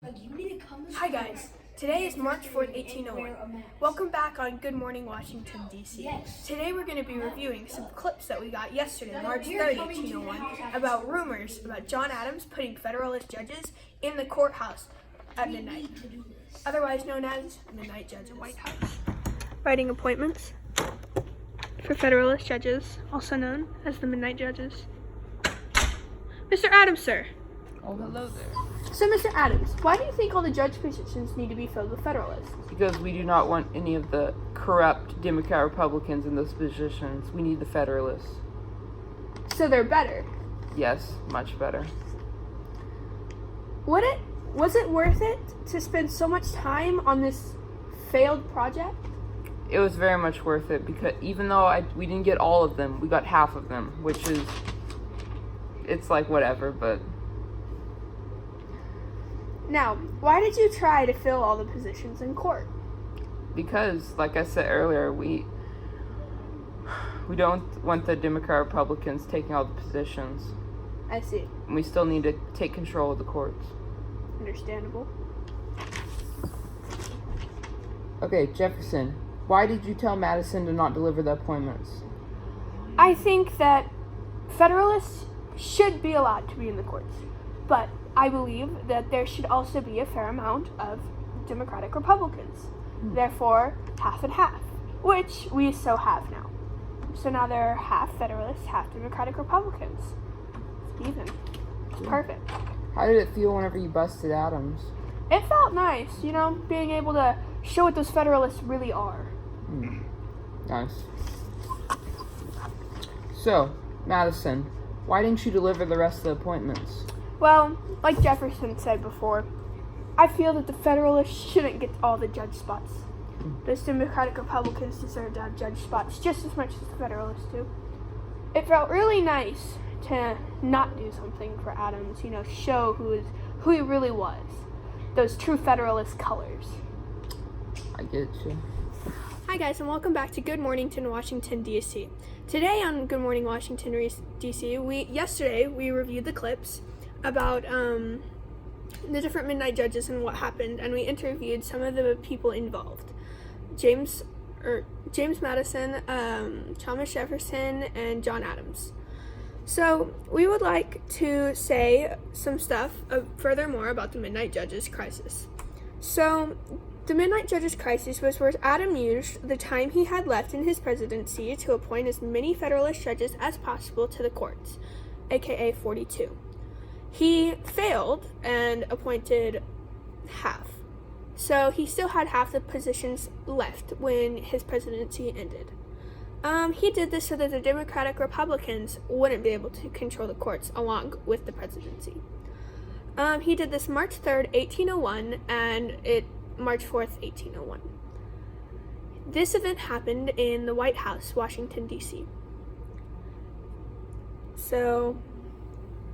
Hi guys, today is March 4th, 1801. Welcome back on Good Morning Washington, D.C. Today we're going to be reviewing some clips that we got yesterday, March 3rd, 1801, about rumors about John Adams putting Federalist judges in the courthouse at midnight, otherwise known as Midnight Judge White House. Writing appointments for Federalist judges, also known as the Midnight Judges. Mr. Adams, sir. Oh, hello there. So, Mr. Adams, why do you think all the judge positions need to be filled with Federalists? Because we do not want any of the corrupt Democrat Republicans in those positions. We need the Federalists. So they're better? Yes, much better. Was it worth it to spend so much time on this failed project? It was very much worth it because even though we didn't get all of them, we got half of them, which is, it's like whatever, but... Now, why did you try to fill all the positions in court? Because, like I said earlier, we don't want the Democrat Republicans taking all the positions. I see. And we still need to take control of the courts. Understandable. Okay, Jefferson, why did you tell Madison to not deliver the appointments? I think that Federalists should be allowed to be in the courts, but I believe that there should also be a fair amount of Democratic Republicans. Therefore, half and half, which we so have now. So now there are half Federalists, half Democratic Republicans. It's even. It's perfect. How did it feel whenever you busted Adams? It felt nice, being able to show what those Federalists really are. Nice. So, Madison, why didn't you deliver the rest of the appointments? Well, like Jefferson said before, I feel that the Federalists shouldn't get all the judge spots. Those Democratic Republicans deserve to have judge spots just as much as the Federalists do. It felt really nice to not do something for Adams, show who he really was. Those true Federalist colors. I get you. Hi guys, and welcome back to Good Mornington, Washington, D.C. Today on Good Morning Washington, D.C., yesterday we reviewed the clips about the different midnight judges and what happened, and we interviewed some of the people involved. James Madison, Thomas Jefferson, and John Adams. So we would like to say some stuff furthermore about the Midnight Judges crisis. So the Midnight Judges crisis was where Adam used the time he had left in his presidency to appoint as many Federalist judges as possible to the courts, aka 42. He failed and appointed half. So he still had half the positions left when his presidency ended. He did this so that the Democratic Republicans wouldn't be able to control the courts along with the presidency. He did this March 3rd, 1801, and March 4th, 1801. This event happened in the White House, Washington, D.C. So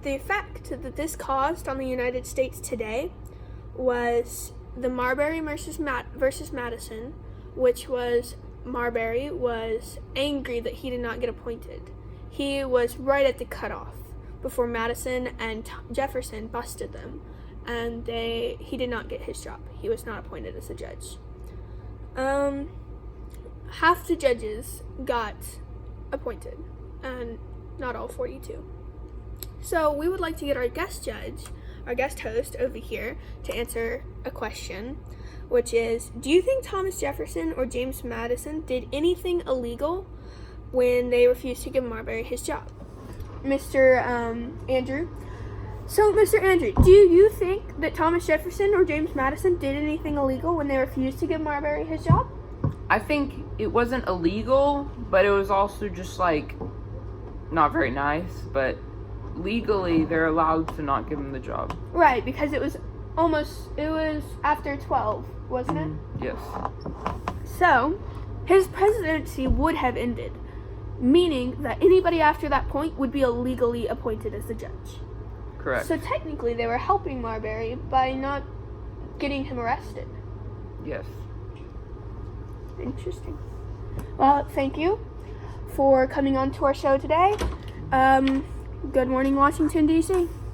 the effect that this caused on the United States today was the Marbury versus Madison, which was Marbury was angry that he did not get appointed. He was right at the cutoff before Madison and Jefferson busted them, and he did not get his job. He was not appointed as a judge. Half the judges got appointed, and not all 42. So we would like to get our guest host over here to answer a question, which is, do you think Thomas Jefferson or James Madison did anything illegal when they refused to give Marbury his job? Mr. Andrew. So, Mr. Andrew, do you think that Thomas Jefferson or James Madison did anything illegal when they refused to give Marbury his job? I think it wasn't illegal, but it was also just not very nice, but legally they're allowed to not give him the job. Right, because it was after 12, wasn't it? Yes. So, his presidency would have ended, meaning that anybody after that point would be illegally appointed as the judge. Correct. So technically they were helping Marbury by not getting him arrested. Yes. Interesting. Well, thank you for coming on to our show today. Good Morning Washington, D.C.